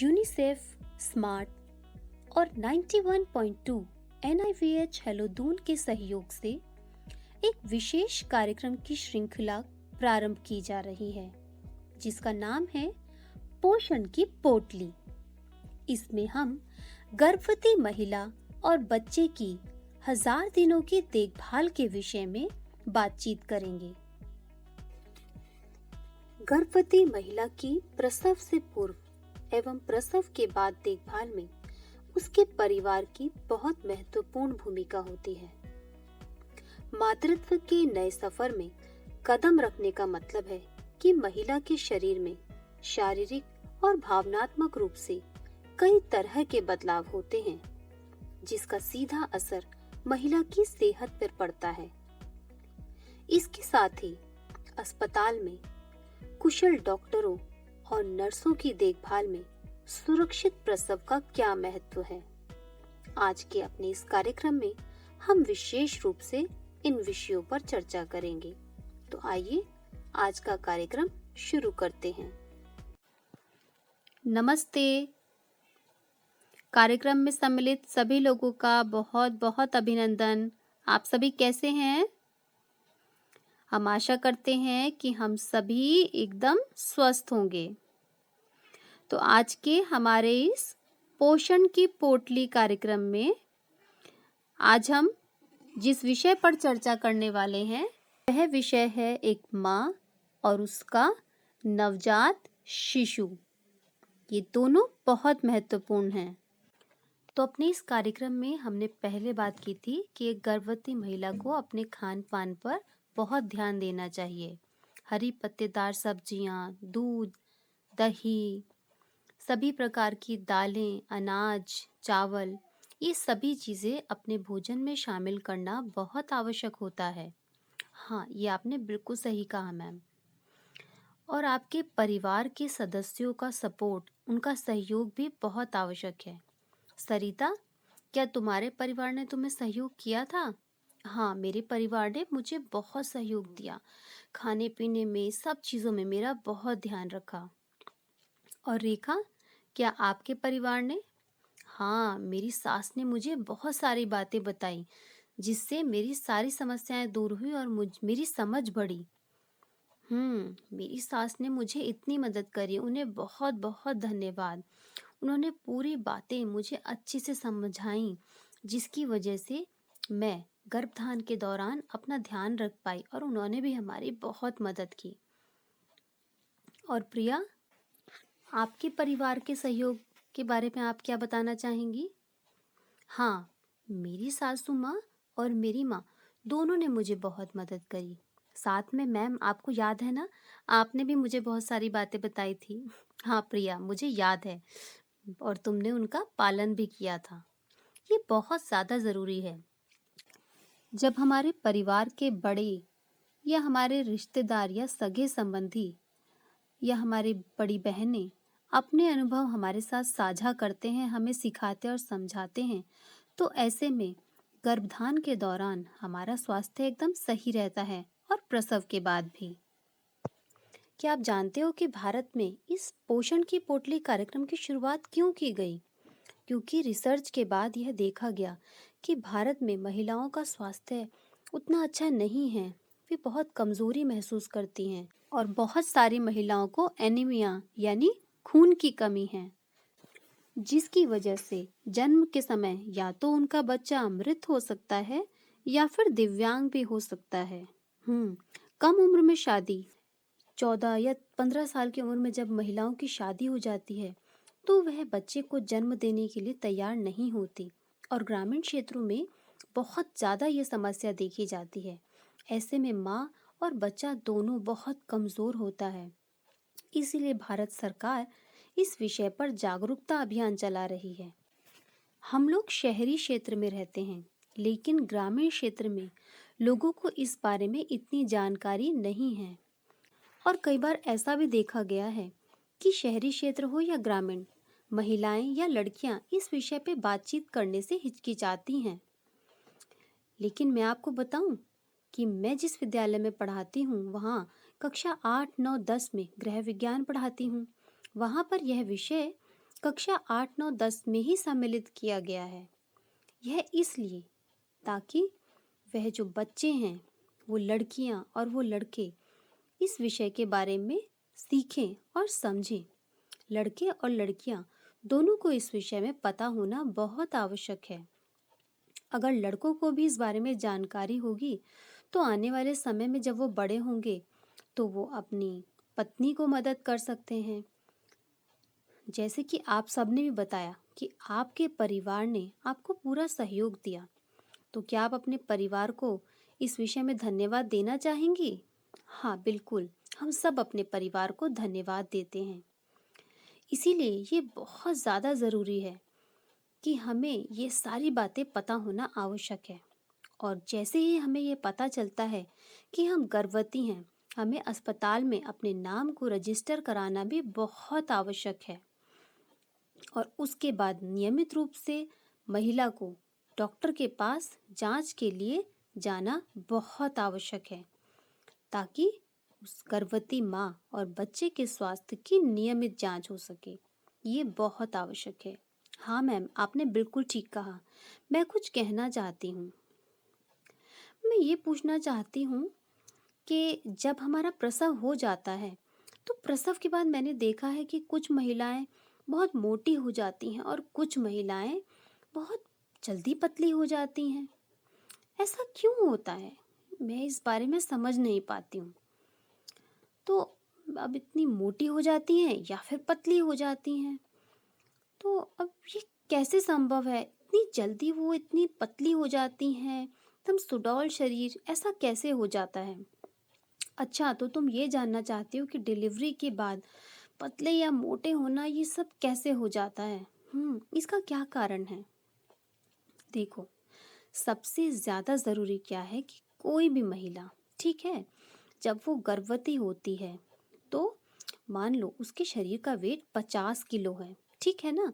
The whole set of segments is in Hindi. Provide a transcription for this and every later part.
यूनिसेफ, स्मार्ट और 91.2 NIVH हेलो दून के सहयोग से एक विशेष कार्यक्रम की श्रृंखला प्रारंभ की जा रही है, जिसका नाम है पोषण की पोटली। इसमें हम गर्भवती महिला और बच्चे की 1000 दिनों की देखभाल के विषय में बातचीत करेंगे। गर्भवती महिला की प्रसव से पूर्व एवं प्रसव के बाद देखभाल में उसके परिवार की बहुत महत्वपूर्ण भूमिका होती है। मातृत्व के नए सफर में कदम रखने का मतलब है कि महिला के शरीर में शारीरिक और भावनात्मक रूप से कई तरह के बदलाव होते हैं, जिसका सीधा असर महिला की सेहत पर पड़ता है। इसके साथ ही अस्पताल में कुशल डॉक्टरों और नर्सों की देखभाल में सुरक्षित प्रसव का क्या महत्व है। आज के अपने इस कार्यक्रम में हम विशेष रूप से इन विषयों पर चर्चा करेंगे। तो आइए आज का कार्यक्रम शुरू करते हैं। नमस्ते। कार्यक्रम में सम्मिलित सभी लोगों का बहुत बहुत अभिनंदन। आप सभी कैसे हैं? हम आशा करते हैं कि हम सभी एकदम स्वस्थ होंगे। तो आज के हमारे इस पोषण की पोटली कार्यक्रम में आज हम जिस विषय पर चर्चा करने वाले हैं वह विषय है एक माँ और उसका नवजात शिशु। ये दोनों बहुत महत्वपूर्ण हैं। तो अपने इस कार्यक्रम में हमने पहले बात की थी कि एक गर्भवती महिला को अपने खान पान पर बहुत ध्यान देना चाहिए। हरी पत्तेदार सब्जियां, दूध, दही, सभी प्रकार की दालें, अनाज, चावल, ये सभी चीज़ें अपने भोजन में शामिल करना बहुत आवश्यक होता है। हाँ, ये आपने बिल्कुल सही कहा मैम। और आपके परिवार के सदस्यों का सपोर्ट, उनका सहयोग भी बहुत आवश्यक है। सरिता, क्या तुम्हारे परिवार ने तुम्हें सहयोग किया था? हाँ, मेरे परिवार ने मुझे बहुत सहयोग दिया। खाने पीने में, सब चीज़ों में मेरा बहुत ध्यान रखा। और रेखा, क्या आपके परिवार ने? हाँ, मेरी सास ने मुझे बहुत सारी बातें बताई, जिससे मेरी सारी समस्याएं दूर हुई और मेरी समझ बढ़ी। मेरी सास ने मुझे इतनी मदद करी, उन्हें बहुत बहुत धन्यवाद। उन्होंने पूरी बातें मुझे अच्छे से समझाई, जिसकी वजह से मैं गर्भधारण के दौरान अपना ध्यान रख पाई और उन्होंने भी हमारी बहुत मदद की। और प्रिया, आपके परिवार के सहयोग के बारे में आप क्या बताना चाहेंगी? हाँ, मेरी सासू माँ और मेरी माँ दोनों ने मुझे बहुत मदद करी। साथ में मैम, आपको याद है ना, आपने भी मुझे बहुत सारी बातें बताई थी। हाँ प्रिया, मुझे याद है, और तुमने उनका पालन भी किया था। ये बहुत ज़्यादा ज़रूरी है। जब हमारे परिवार के बड़े या हमारे रिश्तेदार या सगे संबंधी या हमारी बड़ी बहनें अपने अनुभव हमारे साथ साझा करते हैं, हमें सिखाते और समझाते हैं, तो ऐसे में गर्भधारण के दौरान हमारा स्वास्थ्य एकदम सही रहता है और प्रसव के बाद भी। क्या आप जानते हो कि भारत में इस पोषण की पोटली कार्यक्रम की शुरुआत क्यों की गई? क्योंकि रिसर्च के बाद यह देखा गया कि भारत में महिलाओं का स्वास्थ्य उतना अच्छा नहीं है। वे बहुत कमज़ोरी महसूस करती हैं और बहुत सारी महिलाओं को एनीमिया यानी खून की कमी है, जिसकी वजह से जन्म के समय या तो उनका बच्चा मृत हो सकता है या फिर दिव्यांग भी हो सकता है। कम उम्र में शादी, 14 या 15 साल की उम्र में जब महिलाओं की शादी हो जाती है तो वह बच्चे को जन्म देने के लिए तैयार नहीं होती और ग्रामीण क्षेत्रों में बहुत ज़्यादा ये समस्या देखी जाती है। ऐसे में माँ और बच्चा दोनों बहुत कमज़ोर होता है। इसीलिए भारत सरकार इस विषय पर जागरूकता अभियान चला रही है। हम लोग शहरी क्षेत्र में रहते हैं, लेकिन ग्रामीण क्षेत्र में लोगों को इस बारे में इतनी जानकारी नहीं है। और कई बार ऐसा भी देखा गया है कि शहरी क्षेत्र हो या ग्रामीण, महिलाएं या लड़कियां इस विषय पे बातचीत करने से हिचकिचाती हैं। लेकिन मैं आपको बताऊं कि मैं जिस विद्यालय में पढ़ाती हूं, वहाँ कक्षा 8, 9, 10 में गृह विज्ञान पढ़ाती हूँ। वहाँ पर यह विषय कक्षा 8, 9, 10 में ही सम्मिलित किया गया है। यह इसलिए ताकि वह जो बच्चे हैं, वो लड़कियां और वो लड़के इस विषय के बारे में सीखें और समझें। लड़के और लड़कियां दोनों को इस विषय में पता होना बहुत आवश्यक है। अगर लड़कों को भी इस बारे में जानकारी होगी तो आने वाले समय में जब वो बड़े होंगे तो वो अपनी पत्नी को मदद कर सकते हैं। जैसे कि आप सबने भी बताया कि आपके परिवार ने आपको पूरा सहयोग दिया, तो क्या आप अपने परिवार को इस विषय में धन्यवाद देना चाहेंगी? हाँ, बिल्कुल, हम सब अपने परिवार को धन्यवाद देते हैं। इसीलिए ये बहुत ज़्यादा ज़रूरी है कि हमें ये सारी बातें पता होना आवश्यक है। और जैसे ही हमें ये पता चलता है कि हम गर्भवती हैं, हमें अस्पताल में अपने नाम को रजिस्टर कराना भी बहुत आवश्यक है। और उसके बाद नियमित रूप से महिला को डॉक्टर के पास जांच के लिए जाना बहुत आवश्यक है, ताकि उस गर्भवती माँ और बच्चे के स्वास्थ्य की नियमित जांच हो सके। ये बहुत आवश्यक है। हाँ मैम, आपने बिल्कुल ठीक कहा। मैं कुछ कहना चाहती हूँ। मैं ये पूछना चाहती हूँ कि जब हमारा प्रसव हो जाता है तो प्रसव के बाद मैंने देखा है कि कुछ महिलाएं बहुत मोटी हो जाती हैं और कुछ महिलाएं बहुत जल्दी पतली हो जाती हैं। ऐसा क्यों होता है? मैं इस बारे में समझ नहीं पाती हूँ। तो अब इतनी मोटी हो जाती हैं या फिर पतली हो जाती हैं, तो अब ये कैसे संभव है? इतनी जल्दी वो इतनी पतली हो जाती हैं, एकदम सुडौल शरीर, ऐसा कैसे हो जाता है? अच्छा, तो तुम ये जानना चाहती हो कि डिलीवरी के बाद पतले या मोटे होना ये सब कैसे हो जाता है? इसका क्या कारण है? देखो, सबसे ज़्यादा ज़रूरी क्या है कि कोई भी महिला, ठीक है, जब वो गर्भवती होती है तो मान लो उसके शरीर का वेट 50 किलो है, ठीक है ना?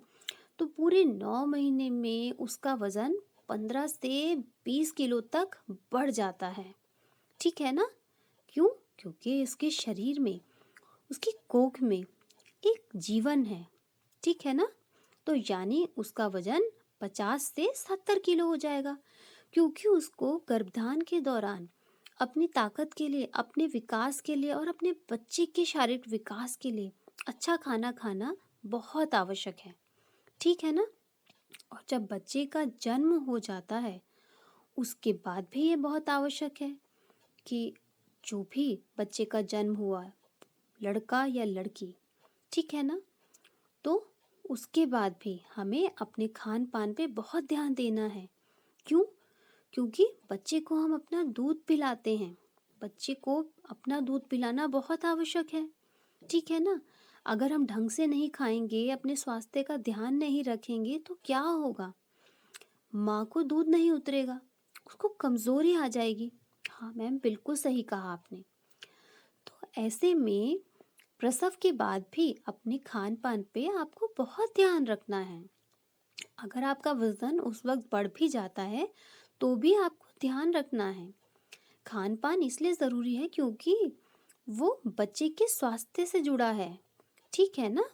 तो पूरे 9 महीने में उसका वज़न 15 से 20 किलो तक बढ़ जाता है, ठीक है ना? क्यों? क्योंकि उसके शरीर में, उसकी कोख में एक जीवन है, ठीक है ना? तो यानी उसका वजन 50 से 70 किलो हो जाएगा, क्योंकि उसको गर्भधान के दौरान अपनी ताकत के लिए, अपने विकास के लिए और अपने बच्चे के शारीरिक विकास के लिए अच्छा खाना खाना बहुत आवश्यक है, ठीक है ना? और जब बच्चे का जन्म हो जाता है उसके बाद भी ये बहुत आवश्यक है कि जो भी बच्चे का जन्म हुआ, लड़का या लड़की, ठीक है ना, तो उसके बाद भी हमें अपने खान पान पे बहुत ध्यान देना है। क्यों? क्योंकि बच्चे को हम अपना दूध पिलाते हैं। बच्चे को अपना दूध पिलाना बहुत आवश्यक है, ठीक है ना? अगर हम ढंग से नहीं खाएंगे, अपने स्वास्थ्य का ध्यान नहीं रखेंगे तो क्या होगा? माँ को दूध नहीं उतरेगा, उसको कमज़ोरी आ जाएगी। हाँ मैम, बिल्कुल सही कहा आपने। तो ऐसे में प्रसव के बाद भी अपने खान पान पे आपको बहुत ध्यान रखना है। अगर आपका वजन उस वक्त बढ़ भी जाता है तो भी आपको ध्यान रखना है। खान पान इसलिए ज़रूरी है क्योंकि वो बच्चे के स्वास्थ्य से जुड़ा है, ठीक है ना?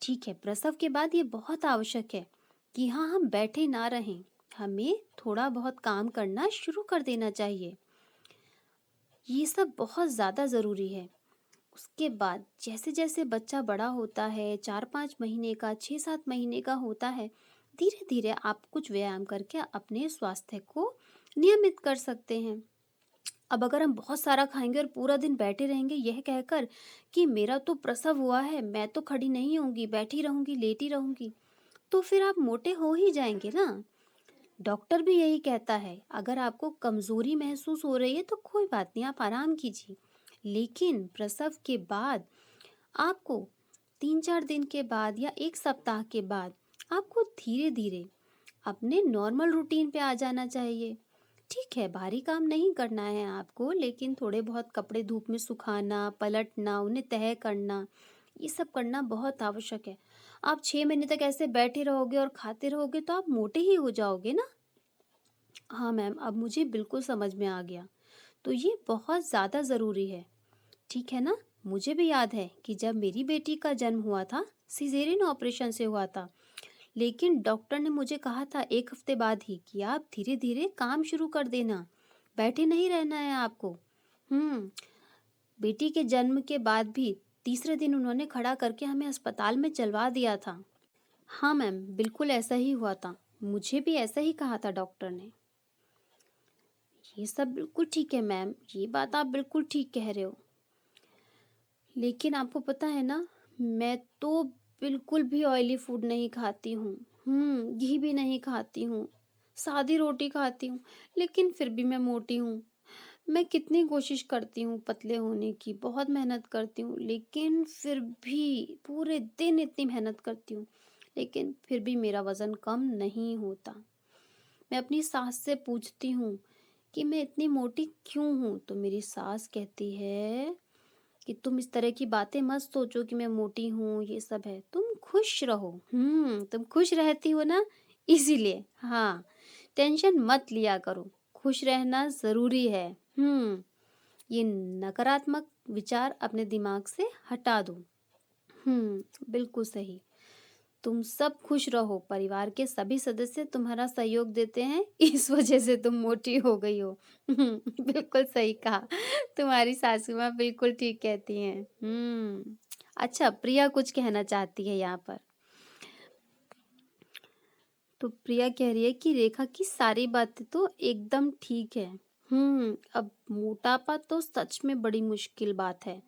ठीक है, प्रसव के बाद ये बहुत आवश्यक है कि हाँ, हम बैठे ना रहें, हमें थोड़ा बहुत काम करना शुरू कर देना चाहिए। ये सब बहुत ज़्यादा ज़रूरी है। उसके बाद जैसे जैसे बच्चा बड़ा होता है, 4-5 महीने का, 6-7 महीने का होता है, धीरे धीरे आप कुछ व्यायाम करके अपने स्वास्थ्य को नियमित कर सकते हैं। अब अगर हम बहुत सारा खाएंगे और पूरा दिन बैठे रहेंगे यह कहकर कि मेरा तो प्रसव हुआ है, मैं तो खड़ी नहीं होंगी, बैठी रहूंगी, लेटी रहूंगी, तो फिर आप मोटे हो ही जाएंगे ना। डॉक्टर भी यही कहता है, अगर आपको कमज़ोरी महसूस हो रही है तो कोई बात नहीं, आप आराम कीजिए। लेकिन प्रसव के बाद आपको 3-4 दिन के बाद या 1 सप्ताह के बाद आपको धीरे धीरे अपने नॉर्मल रूटीन पे आ जाना चाहिए। ठीक है, भारी काम नहीं करना है आपको, लेकिन थोड़े बहुत कपड़े धूप में सुखाना, पलटना, उन्हें तह करना, ये सब करना बहुत आवश्यक है। आप 6 महीने तक ऐसे बैठे रहोगे और खाते रहोगे तो आप मोटे ही हो जाओगे ना। हाँ मैम, अब मुझे बिल्कुल समझ में आ गया। तो ये बहुत ज़्यादा ज़रूरी है, ठीक है ना? मुझे भी याद है कि जब मेरी बेटी का जन्म हुआ था, सिजेरियन ऑपरेशन से हुआ था, लेकिन डॉक्टर ने मुझे कहा था 1 हफ्ते बाद ही कि आप धीरे-धीरे काम शुरू कर देना, बैठे नहीं रहना है आपको। हुँ, बेटी के जन्म के बाद भी तीसरे दिन उन्होंने खड़ा करके हमें अस्पताल में चलवा दिया था। हाँ मैम, बिल्कुल ऐसा ही हुआ था। मुझे भी ऐसा ही कहा था डॉक्टर ने। ये सब बिल्कुल ठीक है मैम, ये बात आप बिल्कुल ठीक कह रहे हो। लेकिन आपको पता है ना, मैं तो बिल्कुल भी ऑयली फूड नहीं खाती हूँ। घी भी नहीं खाती हूँ, सादी रोटी खाती हूँ, लेकिन फिर भी मैं मोटी हूँ। मैं कितनी कोशिश करती हूँ पतले होने की, बहुत मेहनत करती हूँ, लेकिन फिर भी पूरे दिन इतनी मेहनत करती हूँ, लेकिन फिर भी मेरा वज़न कम नहीं होता। मैं अपनी सास से पूछती हूँ कि मैं इतनी मोटी क्यों हूँ? तो मेरी सास कहती है कि तुम इस तरह की बातें मत सोचो कि मैं मोटी हूँ, ये सब है। तुम खुश रहो। तुम खुश रहती हो ना, इसीलिए। हाँ, टेंशन मत लिया करो। खुश रहना ज़रूरी है। ये नकारात्मक विचार अपने दिमाग से हटा दो। बिल्कुल सही। तुम सब खुश रहो, परिवार के सभी सदस्य तुम्हारा सहयोग देते हैं, इस वजह से तुम मोटी हो गई हो। बिल्कुल सही कहा। तुम्हारी सासू माँ बिल्कुल ठीक कहती हैं। अच्छा, प्रिया कुछ कहना चाहती है यहाँ पर। तो प्रिया कह रही है कि रेखा की सारी बातें तो एकदम ठीक है। अब मोटापा तो सच में बड़ी मुश्किल बात है,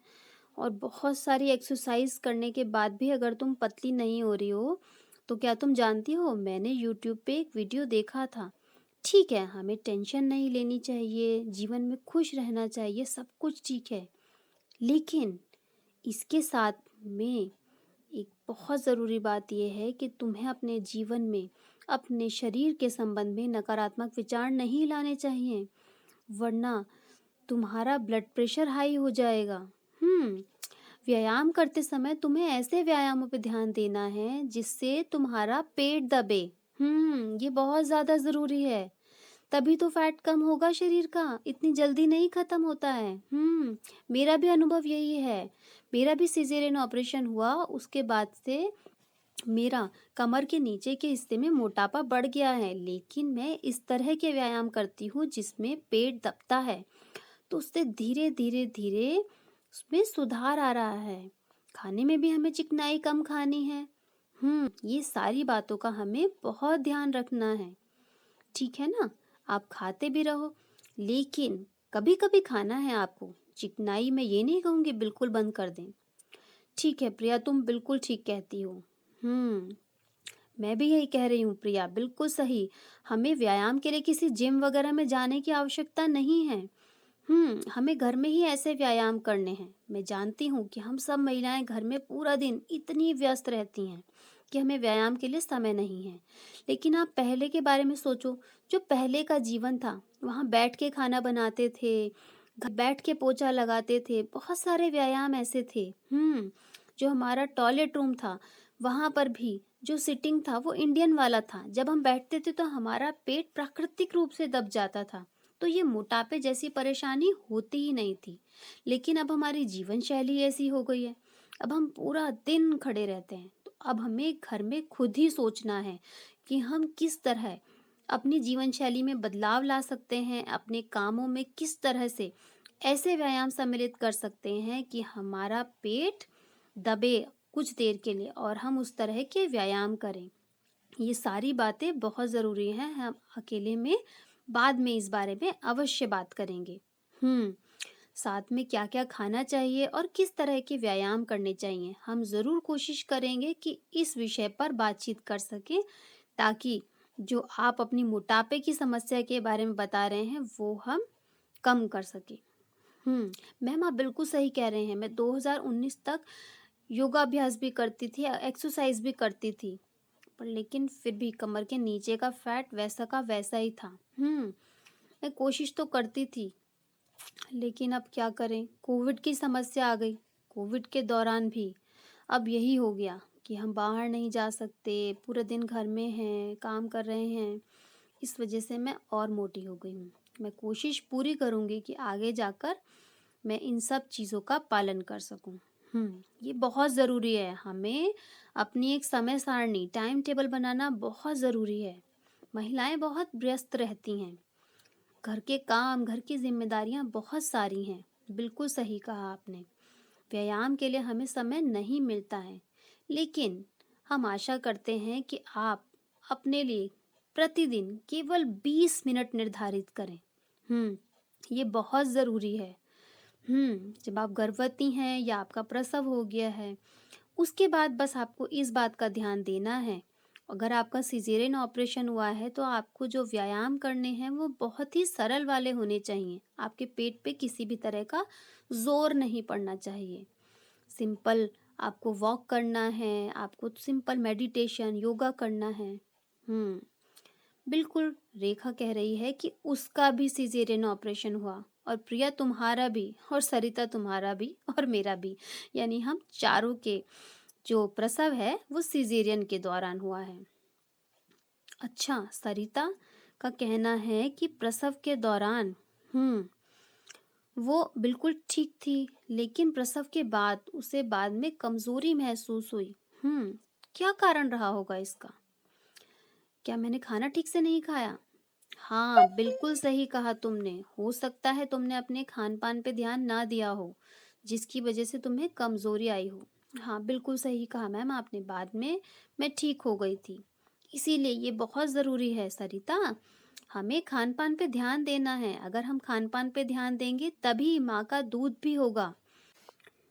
और बहुत सारी एक्सरसाइज करने के बाद भी अगर तुम पतली नहीं हो रही हो, तो क्या तुम जानती हो, मैंने यूट्यूब पे एक वीडियो देखा था। ठीक है, हमें टेंशन नहीं लेनी चाहिए, जीवन में खुश रहना चाहिए, सब कुछ ठीक है, लेकिन इसके साथ में एक बहुत ज़रूरी बात यह है कि तुम्हें अपने जीवन में अपने शरीर के संबंध में नकारात्मक विचार नहीं लाने चाहिए, वरना तुम्हारा ब्लड प्रेशर हाई हो जाएगा। व्यायाम करते समय तुम्हें ऐसे व्यायामों पे ध्यान देना है जिससे तुम्हारा पेट दबे। ये बहुत ज़्यादा ज़रूरी है, तभी तो फैट कम होगा शरीर का, इतनी जल्दी नहीं खत्म होता है। मेरा भी अनुभव यही है। मेरा भी सिजेरियन ऑपरेशन हुआ, उसके बाद से मेरा कमर के नीचे के हिस्से में मोटापा बढ़ गया है, लेकिन मैं इस तरह के व्यायाम करती हूँ जिसमें पेट दबता है, तो उससे धीरे धीरे धीरे उसमें सुधार आ रहा है। खाने में भी हमें चिकनाई कम खानी है। ये सारी बातों का हमें बहुत ध्यान रखना है, ठीक है ना? आप खाते भी रहो, लेकिन कभी कभी खाना है आपको। चिकनाई मैं ये नहीं कहूँगी बिल्कुल बंद कर दें। ठीक है प्रिया, तुम बिल्कुल ठीक कहती हो। हम्म मैं भी यही कह रही हूँ प्रिया, बिल्कुल सही। हमें व्यायाम के लिए किसी जिम वगैरह में जाने की आवश्यकता नहीं है। हमें घर में ही ऐसे व्यायाम करने हैं। मैं जानती हूँ कि हम सब महिलाएं घर में पूरा दिन इतनी व्यस्त रहती हैं कि हमें व्यायाम के लिए समय नहीं है, लेकिन आप पहले के बारे में सोचो। जो पहले का जीवन था, वहाँ बैठ के खाना बनाते थे, घर बैठ के पोछा लगाते थे, बहुत सारे व्यायाम ऐसे थे। जो हमारा टॉयलेट रूम था, वहाँ पर भी जो सिटिंग था वो इंडियन वाला था। जब हम बैठते थे तो हमारा पेट प्राकृतिक रूप से दब जाता था, तो ये मोटापे जैसी परेशानी होती ही नहीं थी। लेकिन अब हमारी जीवन शैली ऐसी हो गई है, अब हम पूरा दिन खड़े रहते हैं। तो अब हमें घर में खुद ही सोचना है कि हम किस तरह अपनी जीवन शैली में बदलाव ला सकते हैं, अपने कामों में किस तरह से ऐसे व्यायाम सम्मिलित कर सकते हैं कि हमारा पेट दबे कुछ देर के लिए और हम उस तरह के व्यायाम करें। ये सारी बातें बहुत ज़रूरी हैं। हम अकेले में बाद में इस बारे में अवश्य बात करेंगे। साथ में क्या क्या खाना चाहिए और किस तरह के व्यायाम करने चाहिए, हम ज़रूर कोशिश करेंगे कि इस विषय पर बातचीत कर सकें, ताकि जो आप अपनी मोटापे की समस्या के बारे में बता रहे हैं वो हम कम कर सकें। मैम आप बिल्कुल सही कह रहे हैं। मैं 2019 तक योगाभ्यास भी करती थी, एक्सरसाइज भी करती थी, पर लेकिन फिर भी कमर के नीचे का फैट वैसा का वैसा ही था। मैं कोशिश तो करती थी, लेकिन अब क्या करें, कोविड की समस्या आ गई। कोविड के दौरान भी अब यही हो गया कि हम बाहर नहीं जा सकते, पूरे दिन घर में हैं, काम कर रहे हैं। इस वजह से मैं और मोटी हो गई हूँ। मैं कोशिश पूरी करूँगी कि आगे जाकर मैं इन सब चीज़ों का पालन कर सकूं। ये बहुत ज़रूरी है। हमें अपनी एक समय सारणी टाइम टेबल बनाना बहुत ज़रूरी है। महिलाएं बहुत व्यस्त रहती हैं, घर के काम, घर की जिम्मेदारियां बहुत सारी हैं। बिल्कुल सही कहा आपने। व्यायाम के लिए हमें समय नहीं मिलता है, लेकिन हम आशा करते हैं कि आप अपने लिए प्रतिदिन केवल 20 मिनट निर्धारित करें। ये बहुत ज़रूरी है। जब आप गर्भवती हैं या आपका प्रसव हो गया है, उसके बाद बस आपको इस बात का ध्यान देना है। अगर आपका सिजेरियन ऑपरेशन हुआ है तो आपको जो व्यायाम करने हैं वो बहुत ही सरल वाले होने चाहिए। आपके पेट पे किसी भी तरह का जोर नहीं पड़ना चाहिए। सिंपल आपको वॉक करना है, आपको सिंपल मेडिटेशन, योगा करना है। हम्म बिल्कुल, रेखा कह रही है कि उसका भी सिजेरियन ऑपरेशन हुआ, और प्रिया तुम्हारा भी, और सरिता तुम्हारा भी, और मेरा भी, यानी हम चारों के जो प्रसव है वो सिजेरियन के दौरान हुआ है। अच्छा, सरिता का कहना है कि प्रसव के दौरान वो बिल्कुल ठीक थी, लेकिन प्रसव के बाद उसे बाद में कमजोरी महसूस हुई। क्या कारण रहा होगा इसका? क्या मैंने खाना ठीक से नहीं खाया? हाँ, बिल्कुल सही कहा तुमने। हो सकता है तुमने अपने खान पान पे ध्यान ना दिया हो, जिसकी वजह से तुम्हें कमजोरी आई हो। हाँ, बिल्कुल सही कहा मैम आपने। बाद में मैं ठीक हो गई थी। इसीलिए ये बहुत ज़रूरी है सरिता, हमें खान पान पे ध्यान देना है। अगर हम खान पान पे ध्यान देंगे तभी माँ का दूध भी होगा।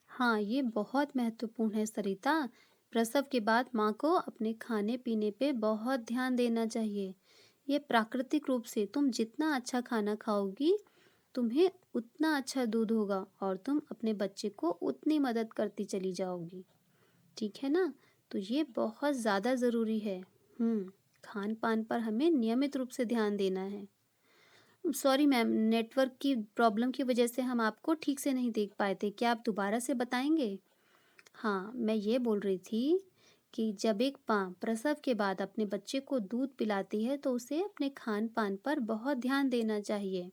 हाँ, ये बहुत महत्वपूर्ण है सरिता। प्रसव के बाद माँ को अपने खाने पीने पे बहुत ध्यान देना चाहिए। ये प्राकृतिक रूप से तुम जितना अच्छा खाना खाओगी, तुम्हें उतना अच्छा दूध होगा और तुम अपने बच्चे को उतनी मदद करती चली जाओगी। ठीक है ना? तो ये बहुत ज़्यादा ज़रूरी है। खान पान पर हमें नियमित रूप से ध्यान देना है। सॉरी मैम, नेटवर्क की प्रॉब्लम की वजह से हम आपको ठीक से नहीं देख पाए थे। क्या आप दोबारा से बताएंगे? हाँ, मैं ये बोल रही थी कि जब एक माँ प्रसव के बाद अपने बच्चे को दूध पिलाती है तो उसे अपने खान पान पर बहुत ध्यान देना चाहिए।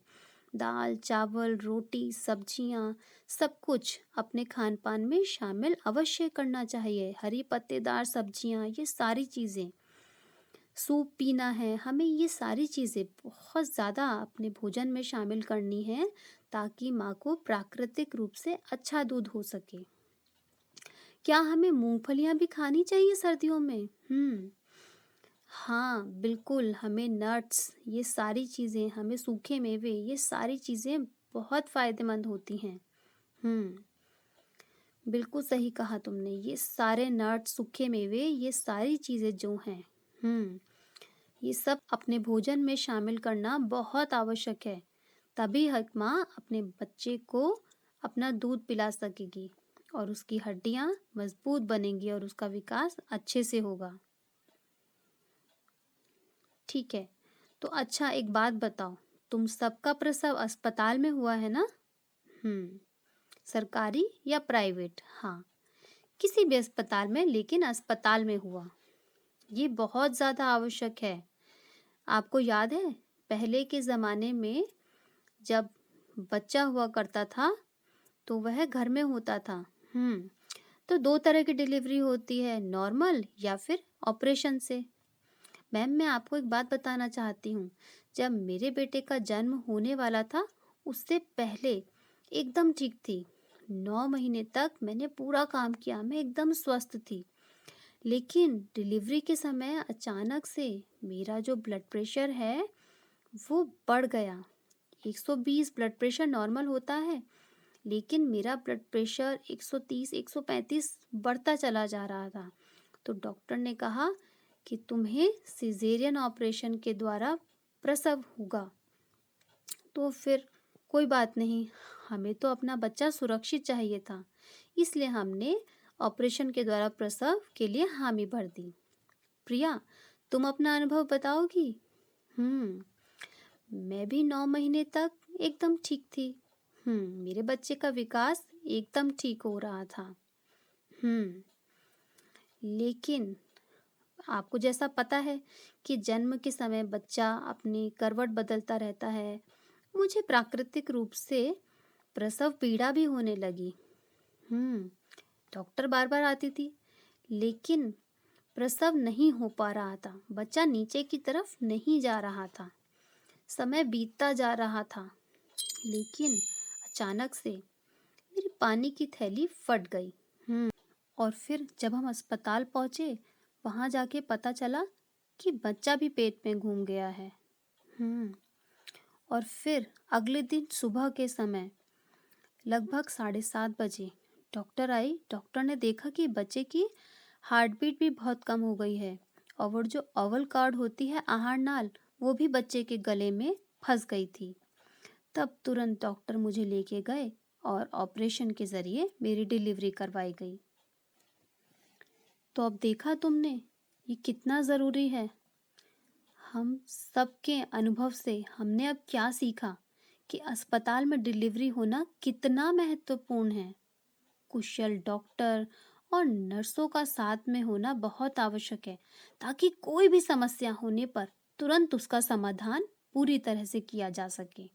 दाल, चावल, रोटी, सब्जियाँ, सब कुछ अपने खान पान में शामिल अवश्य करना चाहिए। हरी पत्तेदार सब्जियाँ, ये सारी चीज़ें, सूप पीना है, हमें ये सारी चीज़ें बहुत ज़्यादा अपने भोजन में शामिल करनी है, ताकि माँ को प्राकृतिक रूप से अच्छा दूध हो सके। क्या हमें मूंगफलियाँ भी खानी चाहिए सर्दियों में? हाँ, बिल्कुल, हमें नट्स, ये सारी चीज़ें, हमें सूखे मेवे, ये सारी चीज़ें बहुत फ़ायदेमंद होती हैं। बिल्कुल सही कहा तुमने। ये सारे नट्स, सूखे मेवे, ये सारी चीज़ें जो हैं, ये सब अपने भोजन में शामिल करना बहुत आवश्यक है। तभी हर माँ अपने बच्चे को अपना दूध पिला सकेगी और उसकी हड्डियाँ मजबूत बनेंगी और उसका विकास अच्छे से होगा। ठीक है, तो अच्छा एक बात बताओ, तुम सबका प्रसव अस्पताल में हुआ है ना? सरकारी या प्राइवेट? हाँ, किसी भी अस्पताल में, लेकिन अस्पताल में हुआ। ये बहुत ज़्यादा आवश्यक है। आपको याद है पहले के ज़माने में जब बच्चा हुआ करता था तो वह घर में होता था। तो दो तरह की डिलीवरी होती है, नॉर्मल या फिर ऑपरेशन से। मैम, मैं आपको एक बात बताना चाहती हूँ। जब मेरे बेटे का जन्म होने वाला था, उससे पहले एकदम ठीक थी। 9 महीने तक मैंने पूरा काम किया, मैं एकदम स्वस्थ थी। लेकिन डिलीवरी के समय अचानक से मेरा जो ब्लड प्रेशर है वो बढ़ गया। 120 ब्लड प्रेशर नॉर्मल होता है, लेकिन मेरा ब्लड प्रेशर 130, 135 बढ़ता चला जा रहा था। तो डॉक्टर ने कहा कि तुम्हें सिजेरियन ऑपरेशन के द्वारा प्रसव होगा। तो फिर कोई बात नहीं, हमें तो अपना बच्चा सुरक्षित चाहिए था, इसलिए हमने ऑपरेशन के द्वारा प्रसव के लिए हामी भर दी। प्रिया, तुम अपना अनुभव बताओगी? मैं भी 9 महीने तक एकदम ठीक थी। मेरे बच्चे का विकास एकदम ठीक हो रहा था। लेकिन आपको जैसा पता है कि जन्म के समय बच्चा अपनी करवट बदलता रहता है, मुझे प्राकृतिक रूप से प्रसव पीड़ा भी होने लगी। डॉक्टर बार बार आती थी, लेकिन प्रसव नहीं हो पा रहा था। बच्चा नीचे की तरफ नहीं जा रहा था। समय बीतता जा रहा था, लेकिन अचानक से मेरी पानी की थैली फट गई। और फिर जब हम अस्पताल पहुंचे, वहां जाके पता चला कि बच्चा भी पेट में घूम गया है। और फिर अगले दिन सुबह के समय लगभग 7:30 बजे डॉक्टर आई। डॉक्टर ने देखा कि बच्चे की हार्ट बीट भी बहुत कम हो गई है, और वो जो ओवल कार्ड होती है, आहार नाल, वो भी बच्चे के गले में फंस गई थी। तब तुरंत डॉक्टर मुझे लेके गए और ऑपरेशन के ज़रिए मेरी डिलीवरी करवाई गई। तो अब देखा तुमने, ये कितना ज़रूरी है। हम सबके अनुभव से हमने अब क्या सीखा कि अस्पताल में डिलीवरी होना कितना महत्वपूर्ण है। कुशल डॉक्टर और नर्सों का साथ में होना बहुत आवश्यक है, ताकि कोई भी समस्या होने पर तुरंत उसका समाधान पूरी तरह से किया जा सके।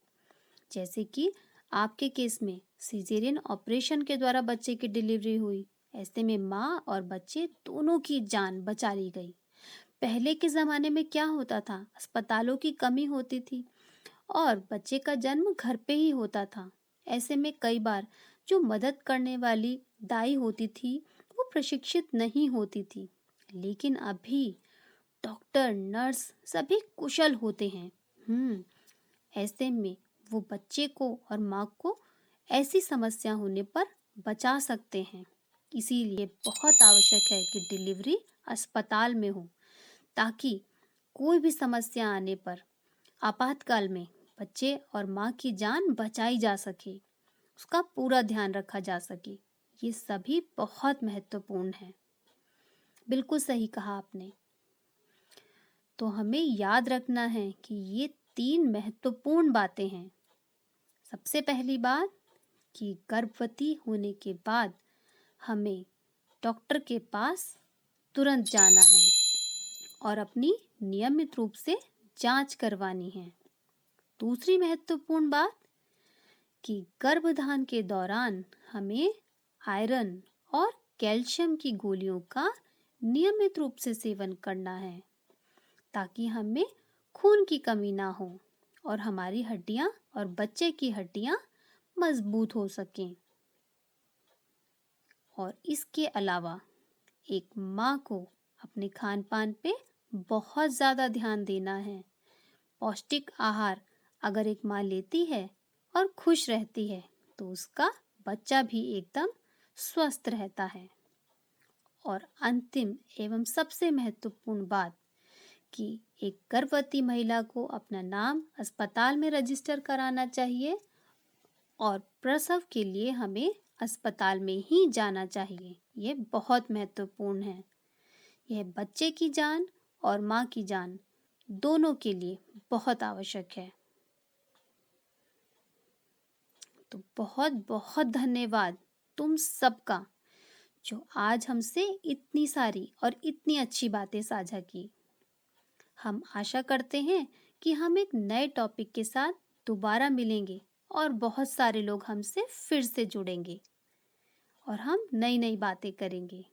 जैसे कि आपके केस में सिजेरियन ऑपरेशन के द्वारा बच्चे की डिलीवरी हुई, ऐसे में माँ और बच्चे दोनों की जान बचा ली गई। पहले के ज़माने में क्या होता था, अस्पतालों की कमी होती थी और बच्चे का जन्म घर पे ही होता था। ऐसे में कई बार जो मदद करने वाली दाई होती थी, वो प्रशिक्षित नहीं होती थी। लेकिन अभी डॉक्टर, नर्स सभी कुशल होते हैं। ऐसे में वो बच्चे को और माँ को ऐसी समस्या होने पर बचा सकते हैं। इसीलिए बहुत आवश्यक है कि डिलीवरी अस्पताल में हो, ताकि कोई भी समस्या आने पर आपातकाल में बच्चे और माँ की जान बचाई जा सके, उसका पूरा ध्यान रखा जा सके। ये सभी बहुत महत्वपूर्ण है। बिल्कुल सही कहा आपने। तो हमें याद रखना है कि ये 3 महत्वपूर्ण बातें हैं। सबसे पहली बात कि गर्भवती होने के बाद हमें डॉक्टर के पास तुरंत जाना है और अपनी नियमित रूप से जांच करवानी है। दूसरी महत्वपूर्ण बात कि गर्भधान के दौरान हमें आयरन और कैल्शियम की गोलियों का नियमित रूप से सेवन करना है, ताकि हमें खून की कमी ना हो और हमारी हड्डियां और बच्चे की हड्डियां मजबूत हो सकें। और इसके अलावा एक माँ को अपने खान पान पे बहुत ज़्यादा ध्यान देना है। पौष्टिक आहार अगर एक माँ लेती है और खुश रहती है, तो उसका बच्चा भी एकदम स्वस्थ रहता है। और अंतिम एवं सबसे महत्वपूर्ण बात कि एक गर्भवती महिला को अपना नाम अस्पताल में रजिस्टर कराना चाहिए और प्रसव के लिए हमें अस्पताल में ही जाना चाहिए। ये बहुत महत्वपूर्ण है। यह बच्चे की जान और माँ की जान दोनों के लिए बहुत आवश्यक है। तो बहुत बहुत धन्यवाद तुम सबका, जो आज हमसे इतनी सारी और इतनी अच्छी बातें साझा की। हम आशा करते हैं कि हम एक नए टॉपिक के साथ दोबारा मिलेंगे और बहुत सारे लोग हमसे फिर से जुड़ेंगे और हम नई नई बातें करेंगे।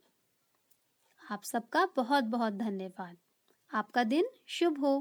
आप सबका बहुत बहुत धन्यवाद। आपका दिन शुभ हो।